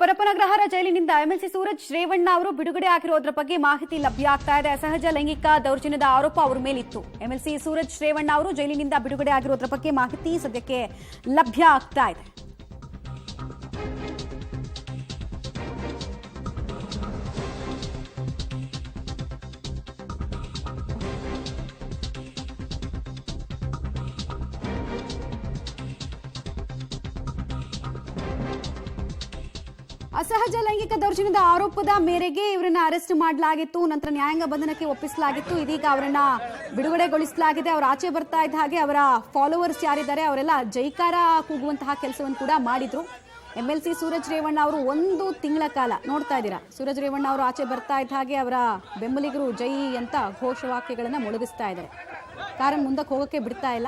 ಪರಪ್ಪನಗ್ರಹಾರ ಜೈಲಿನಿಂದ ಎಂಎಲ್ಸಿ ಸೂರಜ್ ರೇವಣ್ಣ ಅವರು ಬಿಡುಗಡೆ ಆಗಿರೋದ್ರ ಬಗ್ಗೆ ಮಾಹಿತಿ ಲಭ್ಯ ಆಗ್ತಾ ಇದೆ. ಅಸಹಜ ಲೈಂಗಿಕ ದೌರ್ಜನ್ಯದ ಆರೋಪ ಅವರ ಮೇಲಿತ್ತು. ಎಂಎಲ್ಸಿ ಸೂರಜ್ ರೇವಣ್ಣ ಅವರು ಜೈಲಿನಿಂದ ಬಿಡುಗಡೆ ಆಗಿರೋದ್ರ ಬಗ್ಗೆ ಮಾಹಿತಿ ಸದ್ಯಕ್ಕೆ ಲಭ್ಯ ಆಗ್ತಾ ಇದೆ. ಅಸಹಜ ಲೈಂಗಿಕ ದೌರ್ಜನ್ಯದ ಆರೋಪದ ಮೇರೆಗೆ ಇವರನ್ನ ಅರೆಸ್ಟ್ ಮಾಡಲಾಗಿತ್ತು. ನಂತರ ನ್ಯಾಯಾಂಗ ಬಂಧನಕ್ಕೆ ಒಪ್ಪಿಸಲಾಗಿತ್ತು. ಇದೀಗ ಅವರನ್ನ ಬಿಡುಗಡೆಗೊಳಿಸಲಾಗಿದೆ. ಅವರು ಆಚೆ ಬರ್ತಾ ಇದ್ದ ಹಾಗೆ ಅವರ ಫಾಲೋವರ್ಸ್ ಯಾರಿದ್ದಾರೆ ಅವರೆಲ್ಲ ಜೈಕಾರ ಕೂಗುವಂತಹ ಕೆಲಸವನ್ನು ಕೂಡ ಮಾಡಿದ್ರು. ಎಂಎಲ್ಸಿ ಸೂರಜ್ ರೇವಣ್ಣ ಅವರು 1 ತಿಂಗಳ ಕಾಲ ನೋಡ್ತಾ ಇದ್ದೀರಾ, ಸೂರಜ್ ರೇವಣ್ಣ ಅವರು ಆಚೆ ಬರ್ತಾ ಇದ್ದ ಹಾಗೆ ಅವರ ಬೆಂಬಲಿಗರು ಜೈ ಅಂತ ಘೋಷವಾಕ್ಯಗಳನ್ನ ಮೊಳಗಿಸ್ತಾ ಇದ್ದಾರೆ. ಕಾರನ್ನು ಮುಂದಕ್ಕೆ ಹೋಗೋಕೆ ಬಿಡ್ತಾ ಇಲ್ಲ.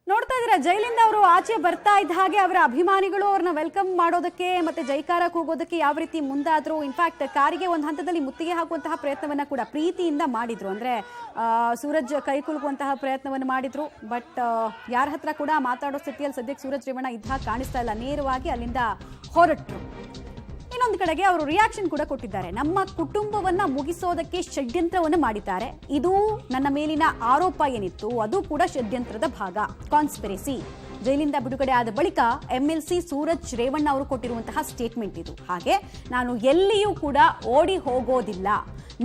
ನೋಡ್ತಾ ಇದ್ದೀರಾ, ಜೈಲಿಂದ ಅವರು ಆಚೆ ಬರ್ತಾ ಇದ್ದ ಹಾಗೆ ಅವರ ಅಭಿಮಾನಿಗಳು ಅವ್ರನ್ನ ವೆಲ್ಕಮ್ ಮಾಡೋದಕ್ಕೆ ಮತ್ತೆ ಜೈಕಾರ ಕೂಗೋದಕ್ಕೆ ಯಾವ ರೀತಿ ಮುಂದಾದ್ರು. ಇನ್ಫ್ಯಾಕ್ಟ್ ಕಾರಿಗೆ ಒಂದು ಹಂತದಲ್ಲಿ ಮುತ್ತಿಗೆ ಹಾಕುವಂತಹ ಪ್ರಯತ್ನವನ್ನ ಕೂಡ ಪ್ರೀತಿಯಿಂದ ಮಾಡಿದ್ರು. ಅಂದ್ರೆ ಸೂರಜ್ ಕೈ ಕುಲುಕುವಂತಹ ಪ್ರಯತ್ನವನ್ನು ಮಾಡಿದ್ರು. ಬಟ್ ಯಾರ ಹತ್ರ ಕೂಡ ಮಾತಾಡೋ ಸ್ಥಿತಿಯಲ್ಲಿ ಸದ್ಯಕ್ಕೆ ಸೂರಜ್ ರೇವಣ್ಣ ಇದ್ದ ಹಾಗೆ ಕಾಣಿಸ್ತಾ ಇಲ್ಲ. ನೇರವಾಗಿ ಅಲ್ಲಿಂದ ಹೊರಟರು. ಇನ್ನೊಂದು ಕಡೆಗೆ ಅವರು ರಿಯಾಕ್ಷನ್ ಕೂಡ ಕೊಟ್ಟಿದ್ದಾರೆ. ನಮ್ಮ ಕುಟುಂಬವನ್ನ ಮುಗಿಸೋದಕ್ಕೆ ಷಡ್ಯಂತ್ರವನ್ನು ಮಾಡಿದ್ದಾರೆ. ಇದು ನನ್ನ ಮೇಲಿನ ಆರೋಪ ಏನಿತ್ತು ಅದು ಕೂಡ ಷಡ್ಯಂತ್ರದ ಭಾಗ, ಕಾನ್ಸ್ಪಿರಸಿ. ಜೈಲಿಂದ ಬಿಡುಗಡೆ ಆದ ಬಳಿಕ ಎಂಎಲ್ಸಿ ಸೂರಜ್ ರೇವಣ್ಣ ಅವರು ಕೊಟ್ಟಿರುವಂತಹ ಸ್ಟೇಟ್ಮೆಂಟ್ ಇದು. ಹಾಗೆ ನಾನು ಎಲ್ಲಿಯೂ ಕೂಡ ಓಡಿ ಹೋಗೋದಿಲ್ಲ.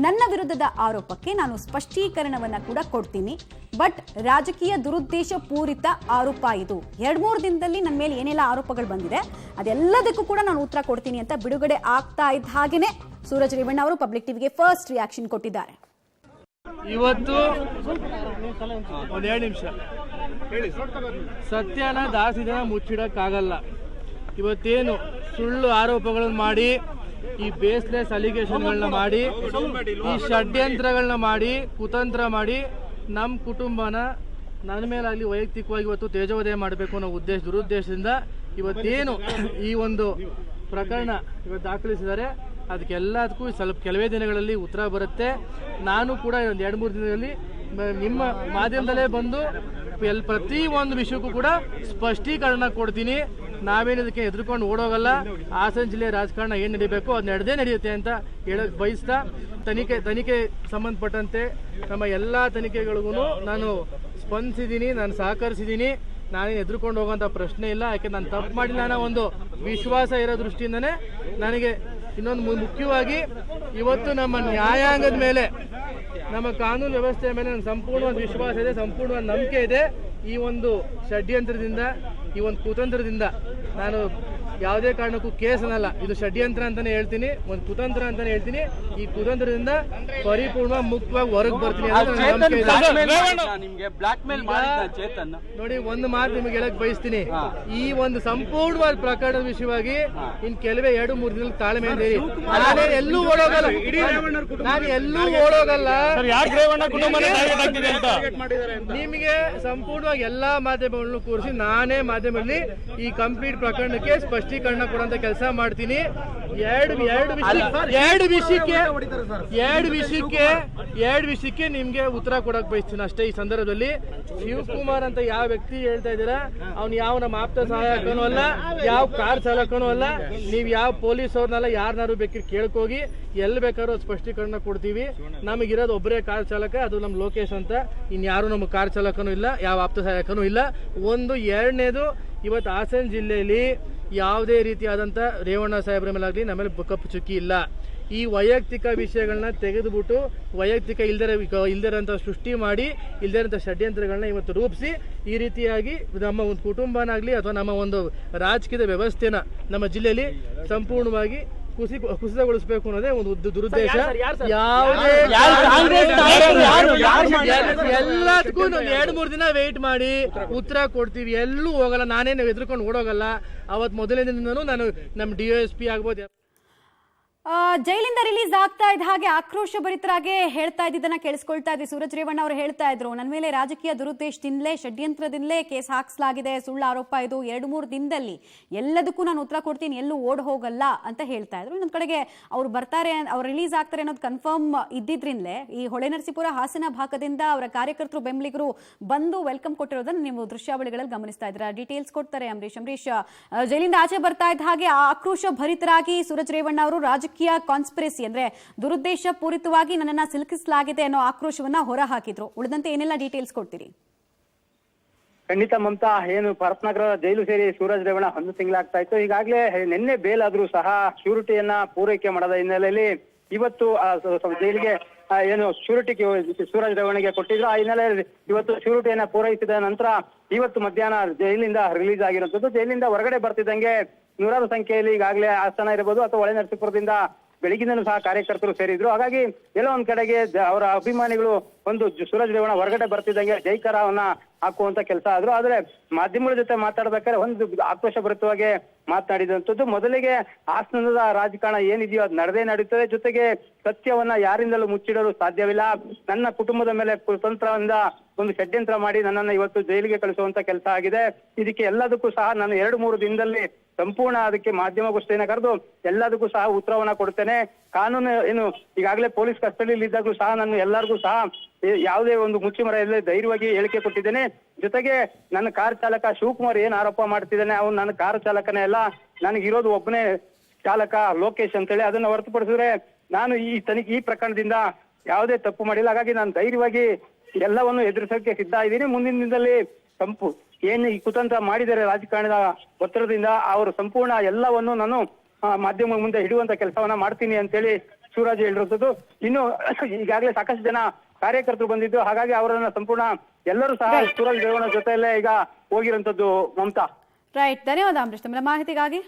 ನನ್ನ ವಿರುದ್ಧದ ಆರೋಪಕ್ಕೆ ನಾನು ಸ್ಪಷ್ಟೀಕರಣವನ್ನ ಕೂಡ ಕೊಡ್ತೀನಿ. ಬಟ್ ರಾಜಕೀಯ ದುರುದ್ದೇಶ ಪೂರಿತ ಆರೋಪ ಇದು. 2-3 ದಿನದಲ್ಲಿ ನನ್ನ ಮೇಲೆ ಏನೆಲ್ಲ ಆರೋಪಗಳು ಬಂದಿದೆ ಅದೆಲ್ಲದಕ್ಕೂ ಕೂಡ ನಾನು ಉತ್ತರ ಕೊಡ್ತೀನಿ ಅಂತ ಬಿಡುಗಡೆ ಆಗ್ತಾ ಇದ್ದ ಹಾಗೇನೆ ಸೂರಜ್ ರೇವಣ್ಣ ಅವರು ಪಬ್ಲಿಕ್ ಟಿವಿಗೆ ಫಸ್ಟ್ ರಿಯಾಕ್ಷನ್ ಕೊಟ್ಟಿದ್ದಾರೆ. ಇವತ್ತು 1-2 ನಿಮಿಷ ಸತ್ಯನ ಜಾಸ್ತಿ ದಿನ ಮುಚ್ಚಿಡಕ್ಕಾಗಲ್ಲ. ಇವತ್ತೇನು ಸುಳ್ಳು ಆರೋಪಗಳನ್ನು ಮಾಡಿ, ಈ ಬೇಸ್ಲೆಸ್ ಅಲಿಗೇಷನ್ಗಳನ್ನ ಮಾಡಿ, ಈ ಷಡ್ಯಂತ್ರಗಳನ್ನ ಮಾಡಿ, ಕುತಂತ್ರ ಮಾಡಿ ನಮ್ಮ ಕುಟುಂಬನ ನನ್ನ ಮೇಲಾಗಲಿ ವೈಯಕ್ತಿಕವಾಗಿ ಇವತ್ತು ತೇಜೋವಧೆ ಮಾಡಬೇಕು ಅನ್ನೋ ದುರುದ್ದೇಶದಿಂದ ಇವತ್ತೇನು ಈ ಒಂದು ಪ್ರಕರಣ ಇವತ್ತು ದಾಖಲಿಸಿದ್ದಾರೆ. ಅದಕ್ಕೆಲ್ಲದಕ್ಕೂ ಸ್ವಲ್ಪ ಕೆಲವೇ ದಿನಗಳಲ್ಲಿ ಉತ್ತರ ಬರುತ್ತೆ. ನಾನು ಕೂಡ ಒಂದು 2-3 ದಿನದಲ್ಲಿ ನಿಮ್ಮ ಮಾಧ್ಯಮದಲ್ಲೇ ಬಂದು ಪ್ರತಿ ಒಂದು ವಿಷಯಕ್ಕೂ ಕೂಡ ಸ್ಪಷ್ಟೀಕರಣ ಕೊಡ್ತೀನಿ. ನಾವೇನದಕ್ಕೆ ಎದುರ್ಕೊಂಡು ಓಡೋಗಲ್ಲ. ಹಾಸನ ಜಿಲ್ಲೆ ರಾಜಕಾರಣ ಏನು ನಡೀಬೇಕು ಅದು ನಡೆದೇ ನಡೆಯುತ್ತೆ ಅಂತ ಹೇಳಕ್ ಬಯಸ್ತಾ, ತನಿಖೆ ಸಂಬಂಧಪಟ್ಟಂತೆ ನಮ್ಮ ಎಲ್ಲ ತನಿಖೆಗಳಿಗೂ ನಾನು ಸ್ಪಂದಿಸಿದ್ದೀನಿ, ನಾನು ಸಹಕರಿಸಿದ್ದೀನಿ. ನಾನೇನು ಎದುರ್ಕೊಂಡು ಹೋಗೋಂಥ ಪ್ರಶ್ನೆ ಇಲ್ಲ. ಯಾಕೆ ನಾನು ತಪ್ಪು ಮಾಡಿಲ್ಲ ಅನ್ನೋ ಒಂದು ವಿಶ್ವಾಸ ಇರೋ ದೃಷ್ಟಿಯಿಂದನೇ ನನಗೆ ಇನ್ನೊಂದು ಮುಖ್ಯವಾಗಿ ಇವತ್ತು ನಮ್ಮ ನ್ಯಾಯಾಂಗದ ಮೇಲೆ, ನಮ್ಮ ಕಾನೂನು ವ್ಯವಸ್ಥೆಯ ಮೇಲೆ ನನಗೆ ಸಂಪೂರ್ಣವಾದ ವಿಶ್ವಾಸ ಇದೆ, ಸಂಪೂರ್ಣವಾದ ನಂಬಿಕೆ ಇದೆ. ಈ ಒಂದು ಷಡ್ಯಂತ್ರದಿಂದ, ಈ ಒಂದು ಕುತಂತ್ರದಿಂದ ನಾನು ಯಾವುದೇ ಕಾರಣಕ್ಕೂ ಕೇಸ್ ಅನ್ನಲ್ಲ. ಇದು ಷಡ್ಯಂತ್ರ ಅಂತಾನೆ ಹೇಳ್ತೀನಿ, ಒಂದು ಕುತಂತ್ರ ಅಂತಾನೆ ಹೇಳ್ತೀನಿ. ಈ ಕುತಂತ್ರದಿಂದ ಪರಿಪೂರ್ಣ ಮುಕ್ತವಾಗಿ ಹೊರಗೆ ಬರ್ತೀನಿ. ನೋಡಿ, ಒಂದು ಮಾತು ನಿಮಗೆ ಹೇಳಕ್ ಬಯಸ್ತೀನಿ. ಈ ಒಂದು ಸಂಪೂರ್ಣವಾದ ಪ್ರಕರಣದ ವಿಷಯವಾಗಿ ಇನ್ ಕೆಲವೇ 2-3 ದಿನ ತಾಳ್ಮೆ ಇದೆ. ನಾನು ಎಲ್ಲೂ ಓಡೋಗಲ್ಲ. ನಿಮಗೆ ಸಂಪೂರ್ಣವಾಗಿ ಎಲ್ಲಾ ಮಾಧ್ಯಮಗಳನ್ನು ಕೂರಿಸಿ ನಾನೇ ಮಾಧ್ಯಮದಲ್ಲಿ ಈ ಕಂಪ್ಲೀಟ್ ಪ್ರಕರಣಕ್ಕೆ ಸ್ಪಷ್ಟೀಕರಣ ಕೊಡುವಂತ ಕೆಲಸ ಮಾಡ್ತೀನಿ. ಎರಡು ವಿಷಯಕ್ಕೆ ನಿಮ್ಗೆ ಉತ್ತರ ಕೊಡಕ್ ಬಯಸ್ತೀನಿ ಅಷ್ಟೇ. ಈ ಸಂದರ್ಭದಲ್ಲಿ ಶಿವಕುಮಾರ್ ಅಂತ ಯಾವ ವ್ಯಕ್ತಿ ಹೇಳ್ತಾ ಇದ್ದೀರಾ, ಅವ್ನು ಯಾವ ನಮ್ಮ ಆಪ್ತ ಸಹಾಯಕನೂ ಅಲ್ಲ, ಯಾವ ಕಾರ್ ಚಾಲಕನೂ ಅಲ್ಲ. ನೀವ್ ಯಾವ ಪೊಲೀಸ್ ಅವ್ರನ್ನೆಲ್ಲ ಯಾರನ್ನಾರು ಬೇಕಿದ್ರೆ ಕೇಳ್ಕೋಗಿ, ಎಲ್ಲಿ ಬೇಕಾದ್ರೂ ಸ್ಪಷ್ಟೀಕರಣ ಕೊಡ್ತೀವಿ. ನಮಗಿರೋದು ಒಬ್ಬರೇ ಕಾರ್ ಚಾಲಕ, ಅದು ನಮ್ಮ ಲೋಕೇಶ್ ಅಂತ. ಇನ್ಯಾರು ನಮ್ಮ ಕಾರ್ ಚಾಲಕನೂ ಇಲ್ಲ, ಯಾವ ಆಪ್ತ ಸಹಾಯಕನೂ ಇಲ್ಲ. ಒಂದು. ಎರಡನೇದು, ಇವತ್ತು ಹಾಸನ ಜಿಲ್ಲೆಯಲ್ಲಿ ಯಾವುದೇ ರೀತಿಯಾದಂಥ ರೇವಣ್ಣ ಸಾಹೇಬ್ರ ಮೇಲಾಗಲಿ ನಮ್ಮಲ್ಲಿ ಕಪ್ಪು ಚುಕ್ಕಿ ಇಲ್ಲ. ಈ ವೈಯಕ್ತಿಕ ವಿಷಯಗಳನ್ನ ತೆಗೆದುಬಿಟ್ಟು ವೈಯಕ್ತಿಕ ಇಲ್ದಿರಂತ ಸೃಷ್ಟಿ ಮಾಡಿ, ಇಲ್ದಿರಂತ ಷಡ್ಯಂತ್ರಗಳನ್ನ ಇವತ್ತು ರೂಪಿಸಿ ಈ ರೀತಿಯಾಗಿ ನಮ್ಮ ಒಂದು ಕುಟುಂಬನಾಗಲಿ ಅಥವಾ ನಮ್ಮ ಒಂದು ರಾಜಕೀಯದ ವ್ಯವಸ್ಥೆನ ನಮ್ಮ ಜಿಲ್ಲೆಯಲ್ಲಿ ಸಂಪೂರ್ಣವಾಗಿ ಕುಸಿತಗೊಳಿಸಬೇಕು ಅನ್ನೋದೇ ಒಂದು ದುರುದ್ದೇಶ. ಎಲ್ಲದಕ್ಕೂ 2-3 ದಿನ ವೇಟ್ ಮಾಡಿ ಉತ್ತರ ಕೊಡ್ತೀವಿ, ಎಲ್ಲೂ ಹೋಗಲ್ಲ. ನಾನೇನು ಎದ್ರುಕೊಂಡು ಓಡೋಗಲ್ಲ. ಅವತ್ತು ಮೊದಲನೇ ದಿನನೂ ನಾನು ನಮ್ಮ DSP ಆಗ್ಬೋದು ಜೈಲಿಂದ ರಿಲೀಸ್ ಆಗ್ತಾ ಇದ್ದ ಹಾಗೆ ಆಕ್ರೋಶ ಭರಿತರಾಗೆ ಹೇಳ್ತಾ ಇದ್ದನ್ನ ಕೇಳಿಸ್ಕೊಳ್ತಾ ಇದ್ವಿ. ಸೂರಜ್ ರೇವಣ್ಣ ಅವರು ಹೇಳ್ತಾ ಇದ್ರು, ನನ್ನ ಮೇಲೆ ರಾಜಕೀಯ ದುರುದ್ದೇಶದಿಂದಲೇ ಷಡ್ಯಂತ್ರದಿಂದಲೇ ಕೇಸ್ ಹಾಕಿಸಲಾಗಿದೆ, ಸುಳ್ಳು ಆರೋಪ ಇದು, 2-3 ದಿನದಲ್ಲಿ ಎಲ್ಲದಕ್ಕೂ ನಾನು ಉತ್ತರ ಕೊಡ್ತೀನಿ, ಎಲ್ಲೂ ಓಡ್ ಹೋಗಲ್ಲ ಅಂತ ಹೇಳ್ತಾ ಇದ್ರು. ಇನ್ನೊಂದ್ ಕಡೆಗೆ ಅವ್ರು ಬರ್ತಾರೆ, ಅವ್ರು ರಿಲೀಸ್ ಆಗ್ತಾರೆ ಅನ್ನೋದು ಕನ್ಫರ್ಮ್ ಇದ್ದಿದ್ರಿಂದಲೇ ಈ ಹೊಳೆನರಸೀಪುರ ಹಾಸನ ಭಾಗದಿಂದ ಅವರ ಕಾರ್ಯಕರ್ತರು ಬೆಂಬಲಿಗರು ಬಂದು ವೆಲ್ಕಮ್ ಕೊಟ್ಟಿರೋದನ್ನ ನೀವು ದೃಶ್ಯಾವಳಿಗಳಲ್ಲಿ ಗಮನಿಸ್ತಾ ಇದ್ದೀರಾ. ಡೀಟೇಲ್ಸ್ ಕೊಡ್ತಾರೆ ಅಂಬರೀಶ್. ಜೈಲಿಂದ ಆಚೆ ಬರ್ತಾ ಇದ್ದ ಹಾಗೆ ಆಕ್ರೋಶ ಭರಿತರಾಗಿ ಸೂರಜ್ ರೇವಣ್ಣ ಅವರು ರಾಜಕೀಯ ಕಾನ್ಸ್ಪಿರಸಿ ಅಂದ್ರೆ ದುರುದ್ದೇಶ ಪೂರಿತವಾಗಿ ನನ್ನನ್ನ ಸಿಲುಕಿಸಲಾಗಿದೆ ಅನ್ನೋ ಆಕ್ರೋಶವನ್ನ ಹೊರ ಹಾಕಿದ್ರು. ಉಳಿದಂತೆ ಏನೆಲ್ಲ ಡೀಟೇಲ್ಸ್ ಕೊಡ್ತೀರಿ? ಖಂಡಿತ ಮಮತಾ, ಏನು ಭರತ್ನಗರ ಜೈಲು ಸೇರಿ ಸೂರಜ್ ರೇವಣ್ಣ 1 ತಿಂಗಳಾಗ್ತಾ ಇತ್ತು. ಈಗಾಗಲೇ ನಿನ್ನೆ ಬೇಲ್ ಆದ್ರೂ ಸಹ ಶ್ಯೂರಿಟಿಯನ್ನ ಪೂರೈಕೆ ಮಾಡದ ಹಿನ್ನೆಲೆಯಲ್ಲಿ ಇವತ್ತು ಜೈಲಿಗೆ ಏನು ಶ್ಯೂರಿಟಿಗೆ ಸೂರಜ್ ರೇವಣ್ಣಗೆ ಕೊಟ್ಟಿದ್ರು. ಆ ಹಿನ್ನೆಲೆಯಲ್ಲಿ ಇವತ್ತು ಶ್ಯೂರಿಟಿಯನ್ನ ಪೂರೈಸಿದ ನಂತರ ಇವತ್ತು ಮಧ್ಯಾಹ್ನ ಜೈಲಿಂದ ರಿಲೀಸ್ ಆಗಿರುವಂತದ್ದು. ಜೈಲಿಂದ ಹೊರಗಡೆ ಬರ್ತಿದ್ದಂಗೆ ನೂರಾರು ಸಂಖ್ಯೆಯಲ್ಲಿ ಈಗಾಗಲೇ ಹಾಸನ ಇರಬಹುದು ಅಥವಾ ಹೊಳೆನರಸೀಪುರದಿಂದ ಬೆಳಗಿಂದನೂ ಸಹ ಕಾರ್ಯಕರ್ತರು ಸೇರಿದ್ರು. ಹಾಗಾಗಿ ಎಲ್ಲೋ ಒಂದ್ ಕಡೆಗೆ ಅವರ ಅಭಿಮಾನಿಗಳು ಒಂದು ಸೂರಜ್ ರೇವಣ್ಣ ಹೊರಗಡೆ ಬರ್ತಿದ್ದಂಗೆ ಜೈಕಾರವನ್ನ ಹಾಕುವಂತ ಕೆಲಸ ಆದ್ರು. ಆದ್ರೆ ಮಾಧ್ಯಮಗಳ ಜೊತೆ ಮಾತಾಡ್ಬೇಕಾದ್ರೆ ಒಂದು ಆಕ್ರೋಶ ಭರಿತವಾಗಿ ಮಾತನಾಡಿದಂಥದ್ದು. ಮೊದಲಿಗೆ ಹಾಸನದ ರಾಜಕಾರಣ ಏನಿದೆಯೋ ಅದು ನಡೆದೇ ನಡೀತದೆ, ಜೊತೆಗೆ ಸತ್ಯವನ್ನ ಯಾರಿಂದಲೂ ಮುಚ್ಚಿಡಲು ಸಾಧ್ಯವಿಲ್ಲ. ನನ್ನ ಕುಟುಂಬದ ಮೇಲೆ ಕುತಂತ್ರದಿಂದ ಒಂದು ಷಡ್ಯಂತ್ರ ಮಾಡಿ ನನ್ನನ್ನು ಇವತ್ತು ಜೈಲಿಗೆ ಕಳಿಸುವಂತ ಕೆಲಸ ಆಗಿದೆ. ಇದಕ್ಕೆ ಎಲ್ಲದಕ್ಕೂ ಸಹ ನಾನು 2-3 ದಿನದಲ್ಲಿ ಸಂಪೂರ್ಣ ಅದಕ್ಕೆ ಮಾಧ್ಯಮಗೋಷ್ಠಿಯನ್ನ ಕರೆದು ಎಲ್ಲದಕ್ಕೂ ಸಹ ಉತ್ತರವನ್ನ ಕೊಡ್ತೇನೆ. ಕಾನೂನು ಏನು ಈಗಾಗಲೇ ಪೊಲೀಸ್ ಕಸ್ಟಡಿಯಲ್ಲಿ ಇದ್ದಾಗಲೂ ಸಹ ನಾನು ಎಲ್ಲರಿಗೂ ಸಹ ಯಾವುದೇ ಒಂದು ಮುಚ್ಚುಮರ ಇಲ್ಲದೆ ಧೈರ್ಯವಾಗಿ ಹೇಳಿಕೆ ಕೊಟ್ಟಿದ್ದೇನೆ. ಜೊತೆಗೆ ನನ್ನ ಕಾರ್ ಚಾಲಕ ಶಿವಕುಮಾರ್ ಏನ್ ಆರೋಪ ಮಾಡ್ತಿದ್ದಾನೆ, ಅವ್ನು ನನ್ನ ಕಾರ್ ಚಾಲಕನೇ ಅಲ್ಲ, ನನಗಿರೋದು ಒಬ್ಬನೇ ಚಾಲಕ ಲೋಕೇಶ್ ಅಂತೇಳಿ. ಅದನ್ನ ಹೊರತುಪಡಿಸಿದ್ರೆ ನಾನು ಈ ಪ್ರಕರಣದಿಂದ ಯಾವುದೇ ತಪ್ಪು ಮಾಡಿಲ್ಲ. ಹಾಗಾಗಿ ನಾನು ಧೈರ್ಯವಾಗಿ ಎಲ್ಲವನ್ನು ಎದುರಿಸೋಕೆ ಸಿದ್ಧ ಇದ್ದೀನಿ. ಮುಂದಿನ ದಿನದಲ್ಲಿ ಏನು ಈ ಕುತಂತ್ರ ಮಾಡಿದರೆ ರಾಜಕಾರಣದ ಒತ್ತಡದಿಂದ ಅವರು ಸಂಪೂರ್ಣ ಎಲ್ಲವನ್ನು ನಾನು ಮಾಧ್ಯಮ ಮುಂದೆ ಹಿಡುವಂತ ಕೆಲಸವನ್ನ ಮಾಡ್ತೀನಿ ಅಂತೇಳಿ ಸೂರಜ್ ಹೇಳಿರುವಂತದ್ದು. ಇನ್ನು ಈಗಾಗಲೇ ಸಾಕಷ್ಟು ಜನ ಕಾರ್ಯಕರ್ತರು ಬಂದಿದ್ದು, ಹಾಗಾಗಿ ಅವರನ್ನ ಸಂಪೂರ್ಣ ಎಲ್ಲರೂ ಸಹ ಸೂರಜ್ ರೇವಣ್ಣ ಜೊತೆಯಲ್ಲೇ ಈಗ ಹೋಗಿರುವಂತದ್ದು ಮಮತಾ. ರೈಟ್, ಧನ್ಯವಾದ ಅಂಬರೀಶ್ ತಮ್ಮ ಮಾಹಿತಿಗಾಗಿ.